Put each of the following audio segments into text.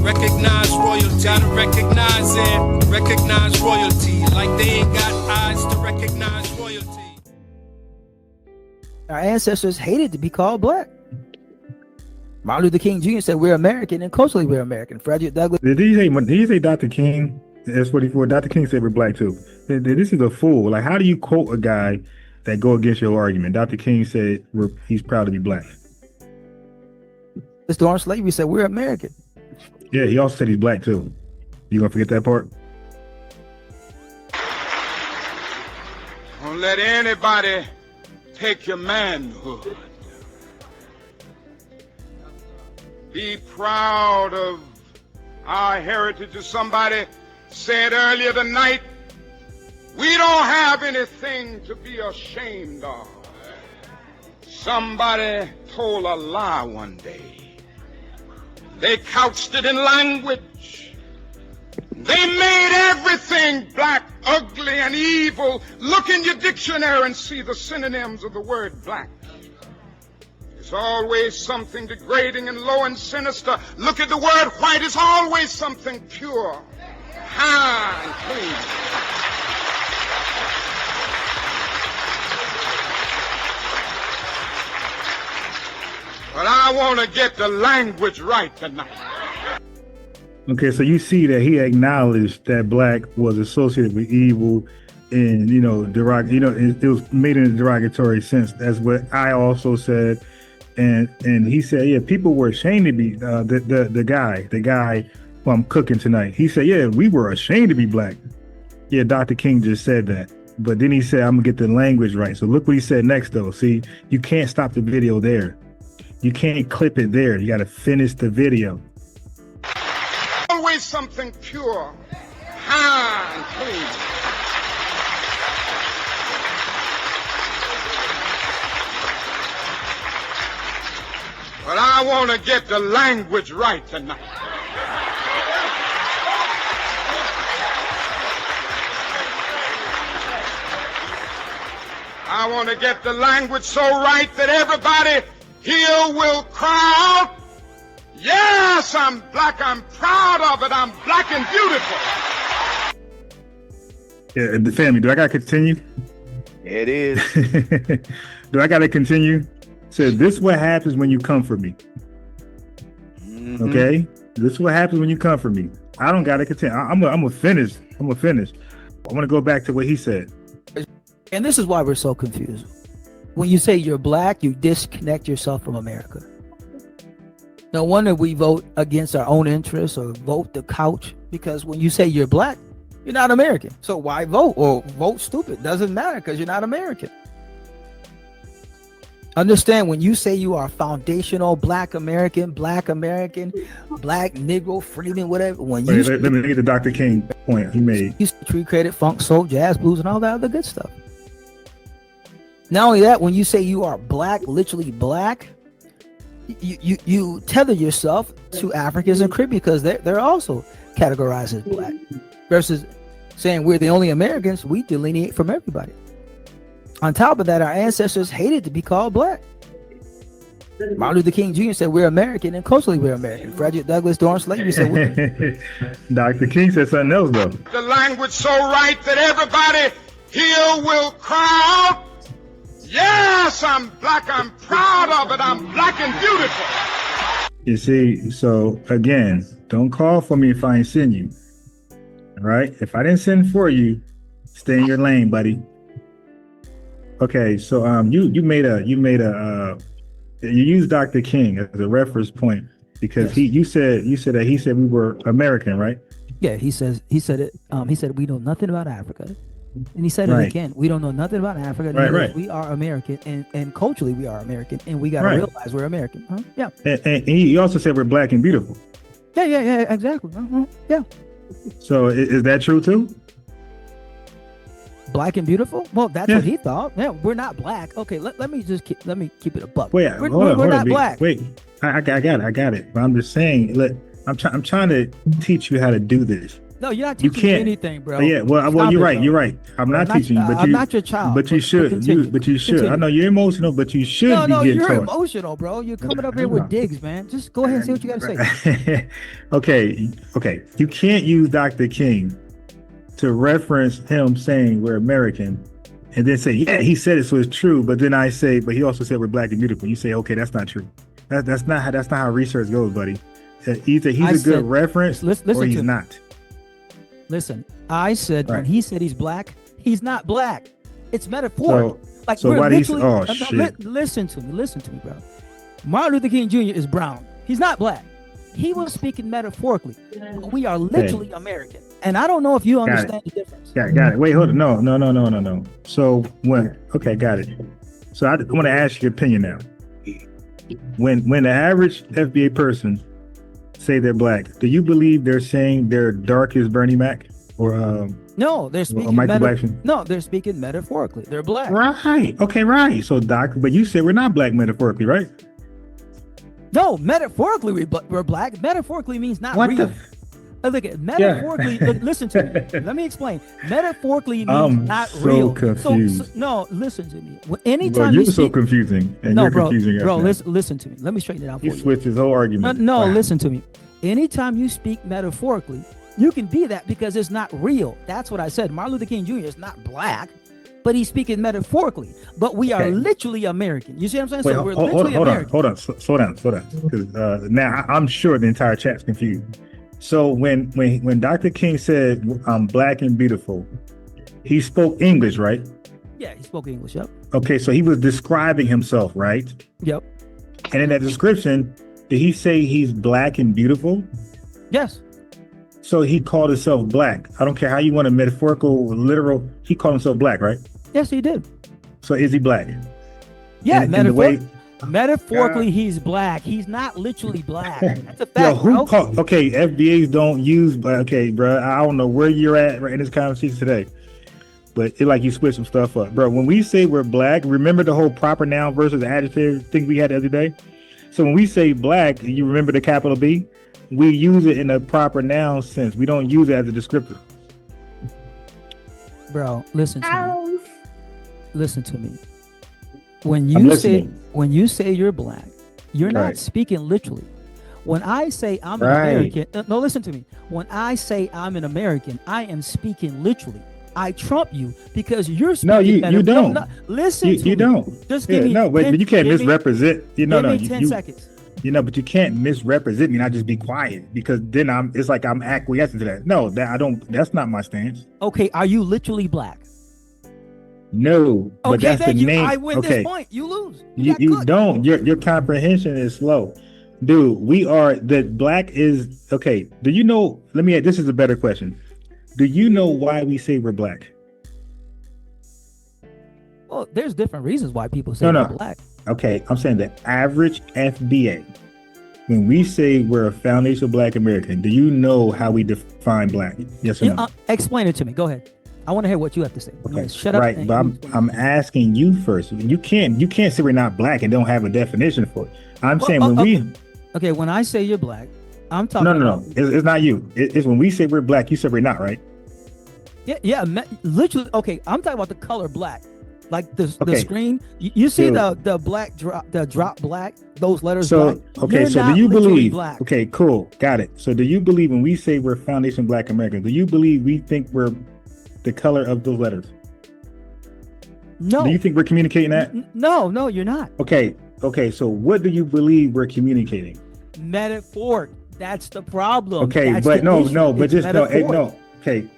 Recognize royalty, gotta recognize it. Recognize royalty, like they ain't got eyes to recognize royalty. Our ancestors hated to be called black. Martin Luther King Jr. said we're American, and culturally we're American. Frederick Douglass. Did he say Dr. King? S44. Dr. King said we're black too. This is a fool. Like, how do you quote a guy that go against your argument? Dr. King said he's proud to be black. This during slavery said we're American. Yeah, he also said he's black too. You gonna forget that part? Don't let anybody take your manhood. Be proud of our heritage. As somebody said earlier tonight, we don't have anything to be ashamed of. Somebody told a lie one day. They couched it in language. They made everything black, ugly, and evil. Look in your dictionary and see the synonyms of the word black. It's always something degrading and low and sinister. Look at the word white. It's always something pure, high, and clean. But I want to get the language right tonight. Okay, so you see that he acknowledged that black was associated with evil, and it was made in a derogatory sense. That's what I also said, and he said, yeah, people were ashamed to be the guy who I'm cooking tonight. He said, yeah, we were ashamed to be black. Yeah, Dr. King just said that, but then he said, I'm gonna get the language right. So look what he said next, though. See, you can't stop the video there. You can't clip it there. You got to finish the video. Always something pure, high, and clean. But I want to get the language right tonight. I want to get the language so right that everybody here will cry out, yes, I'm black, I'm proud of it, I'm black and beautiful. Yeah, the family, do I got to continue? It is. Do I got to continue? So this is what happens when you come for me. Mm-hmm. Okay? This is what happens when you come for me. I don't got to continue. I'm going to finish. I want to go back to what he said. And this is why we're so confused. When you say you're black, you disconnect yourself from America. No wonder we vote against our own interests or vote the couch, because when you say you're black, you're not American. So why vote? Or vote stupid. Doesn't matter because you're not American. Understand, when you say you are foundational black American, black Negro, freedman, whatever. When you let me get the Dr. King point he made. You tree credit, funk, soul, jazz, blues, and all that other good stuff. Not only that, when you say you are black, literally black, you tether yourself to Africans and Caribbean because they're also categorized as black. Versus saying we're the only Americans, we delineate from everybody. On top of that, our ancestors hated to be called black. Martin Luther King Jr. said we're American, and culturally we're American. Frederick Douglass during slavery said we're Dr. King said something else though. The language so right that everybody here will cry out, yes, I'm black, I'm proud of it, I'm black and beautiful. You see, so again, don't call for me if I ain't send you. All right? If I didn't send for you, stay in your lane, buddy. Okay, so you used Dr. King as a reference point because yes. you said that he said we were American, right? Yeah, he said we know nothing about Africa. And he said it again. We don't know nothing about Africa. Right. We are American, and culturally we are American, and we got to realize we're American. Huh? Yeah. And he also said we're black and beautiful. Yeah, exactly. Yeah. So is that true too? Black and beautiful? Well, that's what he thought. Yeah, we're not black. Okay, let me keep it a buck. Wait, we're not black. Wait, I got it. But I'm just saying, I'm trying to teach you how to do this. No, you're not You teaching me can't. anything, bro. Yeah, well, Stop you're it, right. bro. You're right. I'm not teaching you, but I'm you. not your child. But you should. Continue. But you should. I Continue. know you're emotional, but you should No, be no, getting you're taught. emotional, bro. You're coming up here with digs, man. Just go ahead and say what you got to say. Okay. You can't use Dr. King to reference him saying we're American, and then say, yeah, he said it, so it's true. But then I say, but he also said we're black and beautiful. You say, okay, that's not true. That's not how research goes, buddy. Either he's a good reference or he's not. Listen, I said when he said he's black, he's not black. It's metaphoric. So why do you? Shit. Listen to me, bro. Martin Luther King Jr. is brown. He's not black. He was speaking metaphorically. We are literally American, and I don't know if you understand the difference. Got it. Wait, hold on. No. So got it. So I want to ask your opinion now. When the average FBA person say they're black, do you believe they're saying they're dark as Bernie Mac or no, they're speaking No, they're speaking metaphorically. They're black. Right. Okay, right. So but you said we're not black metaphorically, right? No, metaphorically we're black. Metaphorically means not real. Look at metaphorically. Listen to me. Let me explain. Metaphorically means not real. Confused. So no, listen to me. Anytime you're so confusing, and you're confusing us. Bro, listen to me. Let me straighten it out for you. You switched his whole argument. No, listen to me. Anytime you speak metaphorically, you can be that because it's not real. That's what I said. Martin Luther King Jr. is not black, but he's speaking metaphorically. But we are literally American. You see what I'm saying? Wait, hold on. Slow down. Because now I'm sure the entire chat's confused. So when Dr. King said I'm black and beautiful, he spoke English, right? Yeah, he spoke English. Yep. Okay, so he was describing himself, right? Yep. And in that description, did he say he's black and beautiful? Yes. So he called himself black. I don't care how you want a metaphorical, literal. He called himself black, right? Yes, he did. So is he black? Yeah, metaphorically, he's black. He's not literally black. That's a fact. Okay, FBAs don't use. Okay, bro. I don't know where you're at right in this conversation today, but it's like you switch some stuff up, bro. When we say we're black, remember the whole proper noun versus adjective thing we had the other day. So when we say black, you remember the capital B. We use it in a proper noun sense. We don't use it as a descriptor. Bro, listen to me. Listen to me. When you say you're black, you're not speaking literally. When I say I'm an American, no, listen to me. When I say I'm an American, I am speaking literally. I trump you because you're speaking. No, you don't. No, listen to me. You don't. Just give me. But you can't misrepresent. Give me 10 seconds. But you can't misrepresent me and I just be quiet because then it's like I'm acquiescing to that. No, I don't. That's not my stance. Okay, are you literally black? No, but okay, that's the name. I win this point. You lose. You don't. Your comprehension is slow, dude. Black is okay. Do you know? This is a better question. Do you know why we say we're black? Well, there's different reasons why people say we're black. Okay, I'm saying the average FBA. When we say we're a foundational Black American, do you know how we define black? Yes or no? Explain it to me. Go ahead. I want to hear what you have to say. Okay, shut up. Right, but I'm asking you first. You can't say we're not black and don't have a definition for it. I'm saying when I say you're black, I'm talking. No. It's not you. It's when we say we're black. You said we're not, right? Yeah. Literally. Okay, I'm talking about the color black. Like the screen, you see the black drop black, those letters. So black. So do you believe? Black. Okay, cool, got it. So do you believe when we say we're foundation Black Americans? Do you believe we think we're the color of those letters? No. Do you think we're communicating that? No, you're not. Okay. So what do you believe we're communicating? Metaphoric. That's the problem. Okay, That's but no. Okay,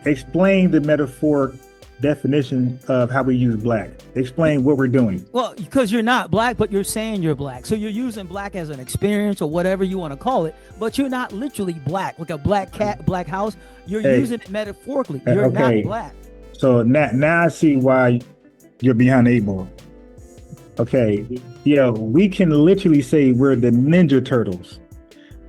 explain the metaphoric definition of how we use black. Explain what we're doing. Well, because you're not black, but you're saying you're black. So you're using black as an experience or whatever you want to call it, but you're not literally black, like a black cat, black house. You're using it metaphorically. You're not black. So now I see why you're behind the eight ball. Okay. We can literally say we're the Ninja Turtles.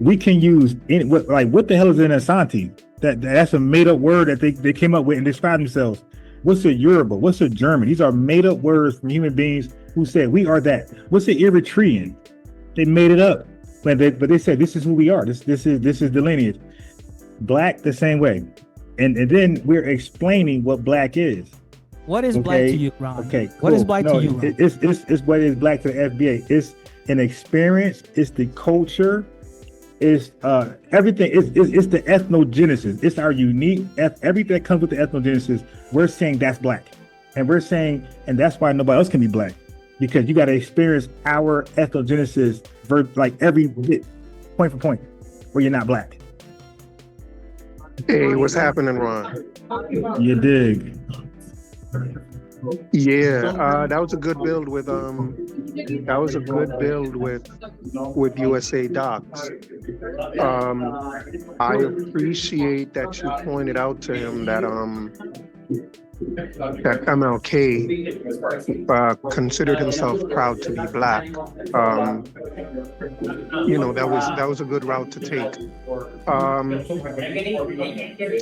We can use what the hell is an Asante? That's a made up word that they came up with and describe themselves. What's a Yoruba? What's a German? These are made up words from human beings who said we are that. What's an Eritrean? They made it up, but they said this is who we are. This is the lineage. black the same way. And then we're explaining what black is. What is black to you, Ron? Okay, cool. What is black to you, Ron? It's what is black to the FBA. It's an experience. It's the culture. It's everything. It's the ethnogenesis. It's our unique everything that comes with the ethnogenesis. We're saying that's black, and we're saying, and that's why nobody else can be black, because you got to experience our ethnogenesis, like every bit, point for point, where you're not black. Hey, what's happening, Ron? You dig? Yeah, that was a good build with USA Docs. I appreciate that you pointed out to him that MLK considered himself proud to be black. That was a good route to take.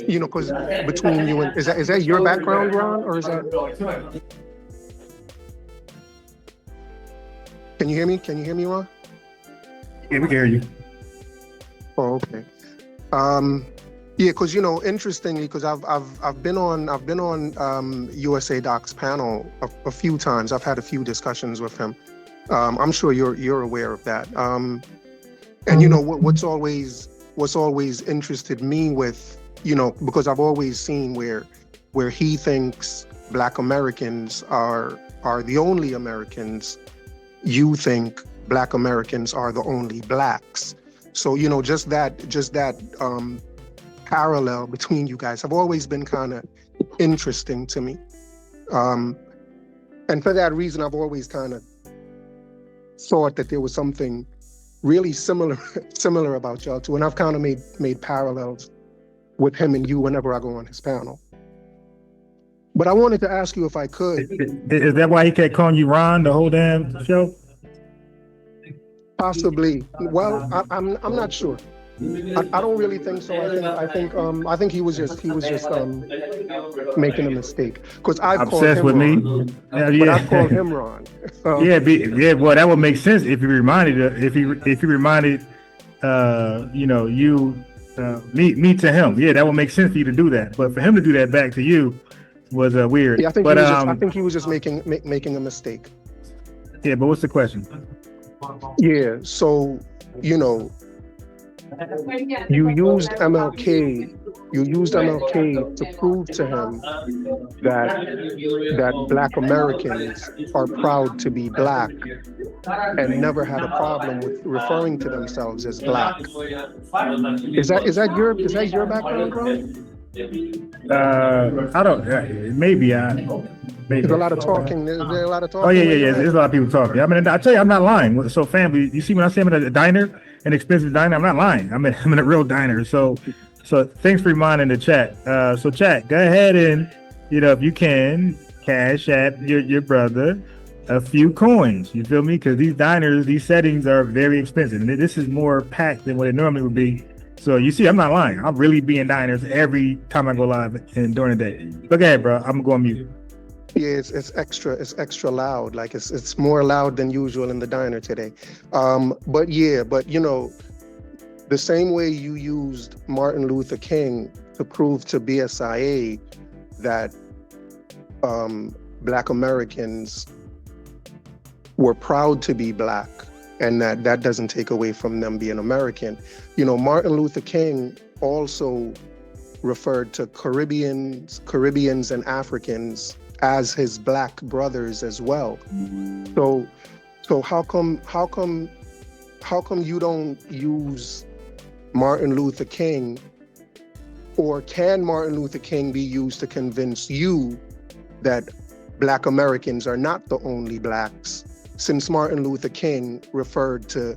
Because between you and is that your background, Ron, or is that? Can you hear me? Can you hear me, Ron? Yeah, we can hear you. Oh, okay. Yeah, because interestingly, because I've been on USA Doc's panel a few times. I've had a few discussions with him. I'm sure you're aware of that. And what's always interested me with because I've always seen where he thinks Black Americans are the only Americans. You think Black Americans are the only Blacks. So just that parallel between you guys have always been kind of interesting to me. And for that reason, I've always kind of thought that there was something really similar about y'all too. And I've kind of made parallels with him and you whenever I go on his panel. But I wanted to ask you if I could. Is that why he kept calling you Ron the whole damn show? Possibly. Well, I'm not sure. I don't really think so. I think he was just making a mistake, because I've called him Ron, but I've called him Ron. Well, that would make sense if he reminded me to him. Yeah, that would make sense for you to do that. But for him to do that back to you was weird. Yeah, I think he was just making a mistake. Yeah, but what's the question? Yeah, so you used MLK to prove to him that Black Americans are proud to be Black and never had a problem with referring to themselves as Black. Is that your background, bro? I don't. Maybe. There's a lot of talking. There's a lot of talking. Oh yeah. There's a lot of people talking. I mean, I tell you, I'm not lying. So, family, you see when I say I'm at a diner, an expensive diner, I'm not lying. I'm in a real diner. So thanks for reminding the chat. So chat, go ahead and if you can, cash app your brother a few coins. You feel me? Because these diners, these settings are very expensive, and this is more packed than what it normally would be. So you see, I'm not lying. I'm really be in diners every time I go live and during the day. But go ahead, bro. I'm gonna go on mute. Yeah, it's extra loud. Like it's more loud than usual in the diner today. But the same way you used Martin Luther King to prove to BSIA that Black Americans were proud to be Black, and that doesn't take away from them being American. Martin Luther King also referred to Caribbeans and Africans as his Black brothers as well. So how come you don't use Martin Luther King, or can Martin Luther King be used to convince you that Black Americans are not the only Blacks, since Martin Luther King referred to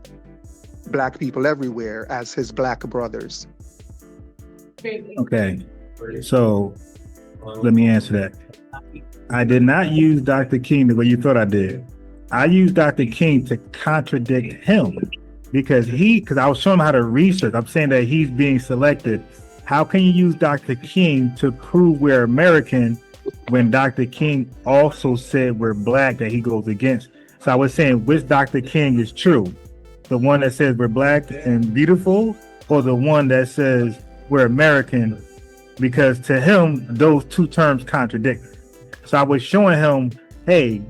Black people everywhere as his Black brothers? Okay, so let me answer that. I did not use Dr. King the way you thought I did. I used Dr. King to contradict him because I was showing him how to research. I'm saying that he's being selected. How can you use Dr. King to prove we're American when Dr. King also said we're Black, that he goes against? So I was saying, which Dr. King is true? The one that says we're Black and beautiful, or the one that says we're American, because to him those two terms contradict. So I was showing him, hey,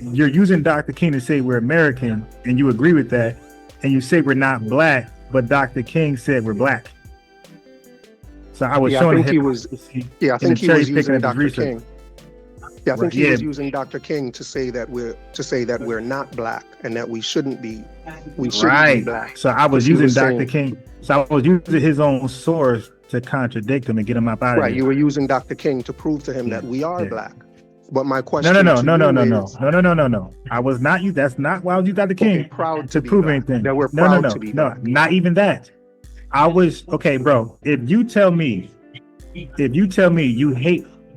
you're using Dr. King to say we're American, and you agree with that, and you say we're not black, but Dr. King said we're black. So I was showing him. I think he was using Dr. King. Yeah, I think he was using Dr. King to say that we're not black and that we shouldn't be black. So I was using Dr. King. So I was using his own source to contradict him and get him up out of here. Right, you were using Dr. King to prove to him that we are black. But my question No. I was not you. That's not why I was using Dr. King to prove anything. That we're proud to be black. Not even that. I was okay, bro. If you tell me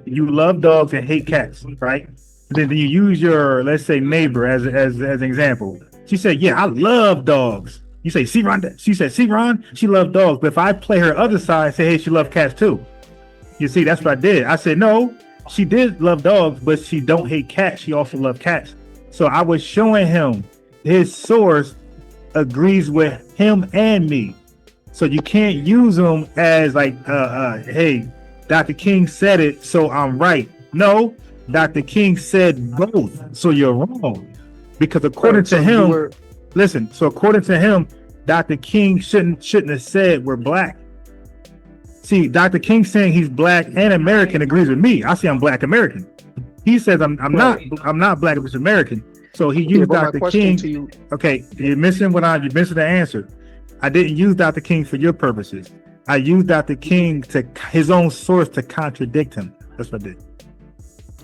you love dogs and hate cats, right? Then you use your, let's say, neighbor as an example. She said, yeah, I love dogs. You say, see Ron? She said, see Ron? She loved dogs. But if I play her other side and say, hey, she loved cats too. You see, that's what I did. I said, no, she did love dogs, but she don't hate cats. She also loved cats. So I was showing him his source agrees with him and me. So you can't use them as like, hey, Dr. King said it, so I'm right. No, Dr. King said both, so you're wrong. Because according to him, so according to him, Dr. King shouldn't have said we're black. See, Dr. King saying he's black and American agrees with me. I say I'm black American. He says I'm not black, I'm just American. So he used Dr. King. Okay, you're missing the answer. I didn't use Dr. King for your purposes. I used Dr. King to his own source to contradict him. That's what I did.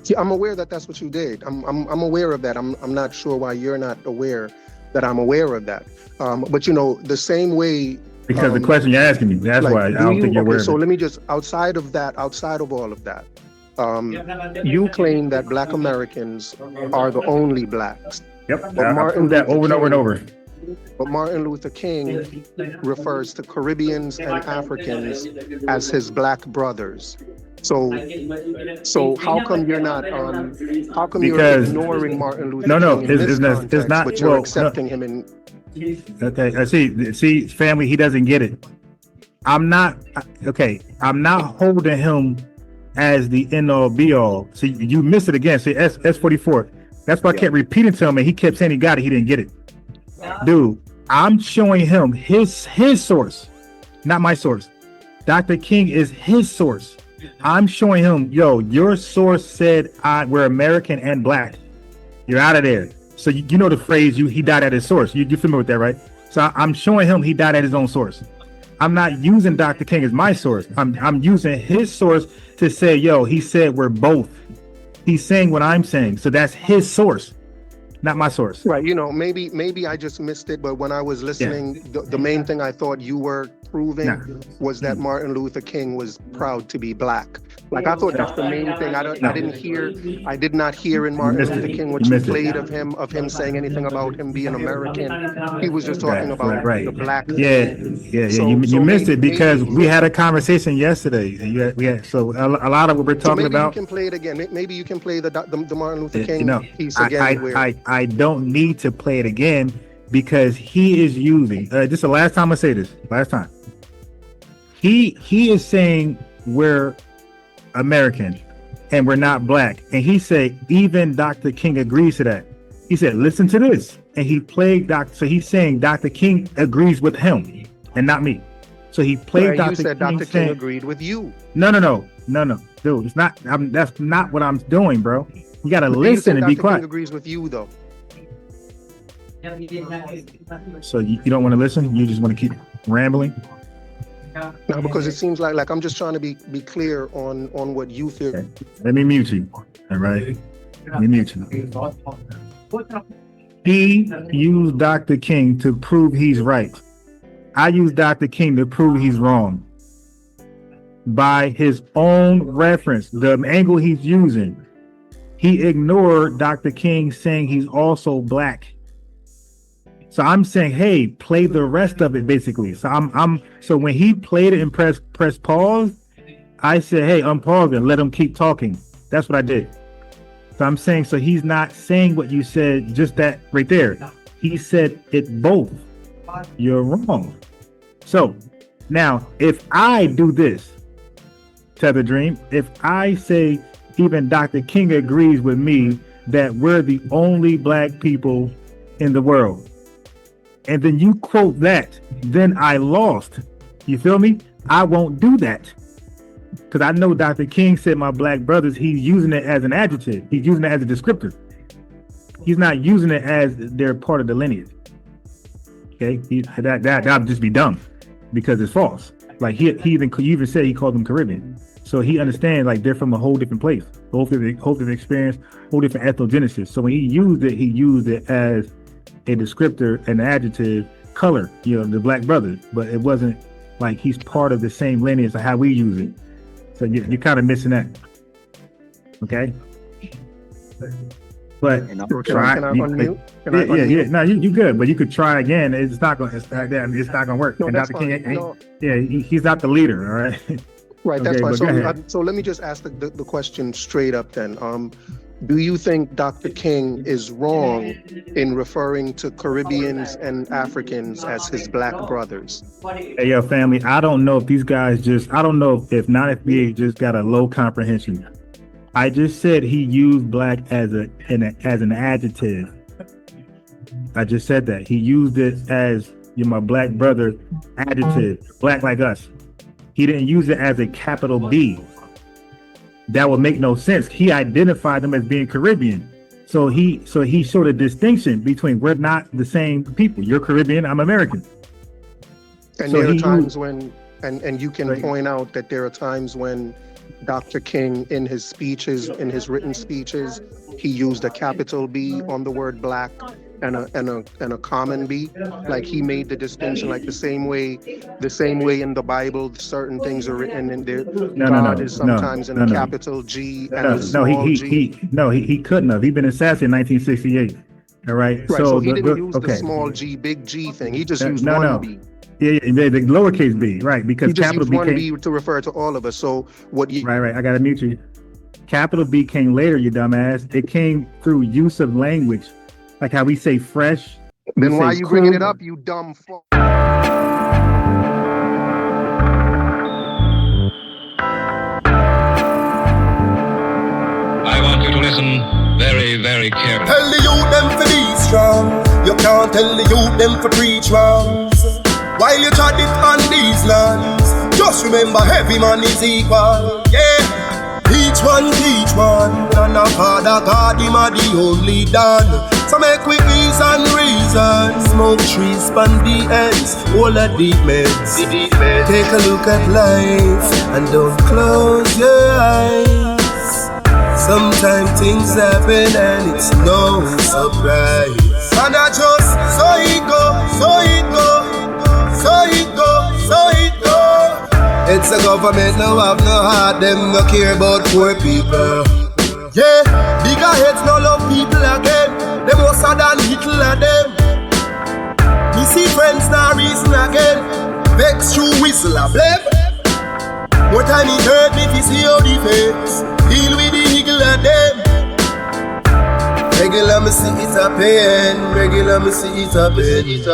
See, I'm aware that that's what you did. I'm aware of that. I'm not sure why you're not aware that I'm aware of that. But you know, the same way. Because the question you're asking me, that's why I don't think you're aware. So let me just outside of all of that, you claim that Black Americans are the only blacks. Yep, I proved that over and over and over. But Martin Luther King refers to Caribbeans and Africans as his black brothers. So how come you're not? How come you're ignoring Martin Luther King in this context, but you're accepting him in? Okay, I see, family. He doesn't get it. I'm not holding him as the end all be all. See, you missed it again. See, S44. That's why I kept repeating to him, and he kept saying he got it. He didn't get it. Dude, I'm showing him his source, not my source. Dr. King is his source. I'm showing him, yo, your source said we're American and black. You're out of there. So you know the phrase, he died at his source. You're familiar with that, right? So I'm showing him he died at his own source. I'm not using Dr. King as my source. I'm using his source to say, yo, he said we're both. He's saying what I'm saying. So that's his source, not my source. Right. You know, maybe I just missed it, but when I was listening, the main thing I thought you were proving was that Martin Luther King was proud to be black. Like, I thought that's the main thing. I did not hear in Martin Luther King what you played of him saying anything about him being American. He was just talking about the black. Yeah. So, you missed it because we had a conversation yesterday. So a lot of what we're talking about. Maybe you can play it again. Maybe you can play the Martin Luther King piece again. I don't need to play it again because he is using. This is the last time I say this. Last time. He is saying we're American and we're not black, and he said even Dr. King agrees to that. He said, listen to this, and he played so he's saying Dr. King agrees with him and not me. So he played Dr. King. You said Dr. King agreed with you. No, dude, it's not. That's not what I'm doing, bro. You gotta listen and be quiet. Dr. King agrees with you, though. So you don't want to listen? You just want to keep rambling? No, because it seems like I'm just trying to be clear on what you feel. Okay. Let me mute you. All right. Let me mute you. He used Dr. King to prove he's right. I use Dr. King to prove he's wrong. By his own reference, the angle he's using, he ignored Dr. King saying he's also black. So I'm saying, hey, play the rest of it, basically. So so when he played it and press pause, I said, hey, unpause and let him keep talking. That's what I did. So I'm saying, so he's not saying what you said, just that right there. He said it both. You're wrong. So Now, if I do this, Tether Dream, if I say even Dr. King agrees with me that we're the only black people in the world, and then you quote that, then I lost. You feel me? I won't do that. Because I know Dr. King said my black brothers, he's using it as an adjective. He's using it as a descriptor. He's not using it as they're part of the lineage. Okay? That would just be dumb because it's false. Like he even said he called them Caribbean. So he understands like they're from a whole different place, whole different experience, whole different ethnogenesis. So when he used it as a descriptor, an adjective, color, the black brothers, but it wasn't like he's part of the same lineage of how we use it. So you're kind of missing that. Okay. But try. Can I unmute? Yeah. No, you good, but you could try again. It's not gonna work. No, and that's Dr. King, fine. No. he's not the leader. All right. Right, that's Okay, fine. but So let me just ask the question straight up then. Do you think Dr. King is wrong in referring to Caribbeans and Africans as his black brothers? Hey, yo, family, I don't know if these guys I don't know if non-FBA just got a low comprehension. I just said he used black as an adjective. I just said that. He used it as my black brother adjective, black like us. He didn't use it as a capital B. That would make no sense. He identified them as being Caribbean. So he showed a distinction between we're not the same people. You're Caribbean, I'm American. And so there are times when, and you can point out that there are times when Dr. King in his speeches, in his written speeches, he used a capital B on the word black and a common B. Like he made the distinction, like the same way in the Bible, certain things are written in there. God is sometimes in a capital G and a small G. He couldn't have. He'd been assassinated in 1968. All right. Right. So he didn't use the small G, big G thing. He just used one B. Yeah, the lowercase b, right? Because capital B one B to refer to all of us. So what you right? I gotta mute you. Capital B came later, you dumbass. It came through use of language, like how we say fresh. Then why are you bringing it up, you dumb fuck? I want you to listen very, very carefully. Tell the youth them to be strong. You can't tell the youth them to preach wrongs. While you try it on these lands, just remember every man is equal. Yeah, each one teach one, and a Father God him a the only done. So make we reason, smoke trees, span the ends, all the deep meds. Take a look at life and don't close your eyes. Sometimes things happen and it's no surprise. And I just so it go. It's a government no have no heart, them no care about poor people. Yeah, bigger heads no love people again. Them worse than Hitler them. Me see friends now reason again. Vex through whistle a blame. More time it hurt me to see how the face deal with the eagle of them. Regular me see it a pain. Regular me see it a pain.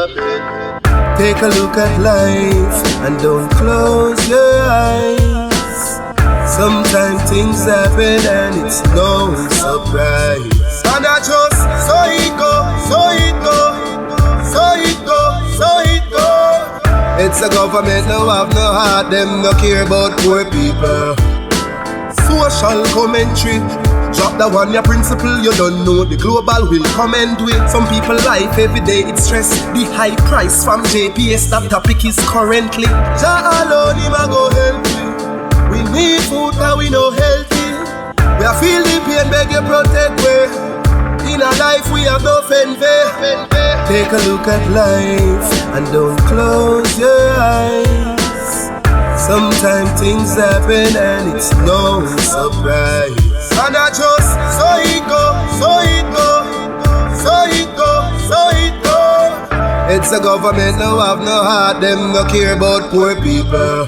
Take a look at life and don't close your eyes. Sometimes things happen and it's no surprise. And I just so it go. It's a government no have no heart, them no care about poor people. Social commentary. Drop the one, your principle, you don't know. The global will come and do it. Some people life every day, it's stress. The high price from JPS, that topic is currently. Jah alone, him a go help you. We need food, cause we no healthy. We are feel the pain, beg you protect we. In our life, we have no fenve. Take a look at life, and don't close your eyes. Sometimes things happen, and it's no surprise. And I just so it go. It's a government no have no heart, them no care about poor people.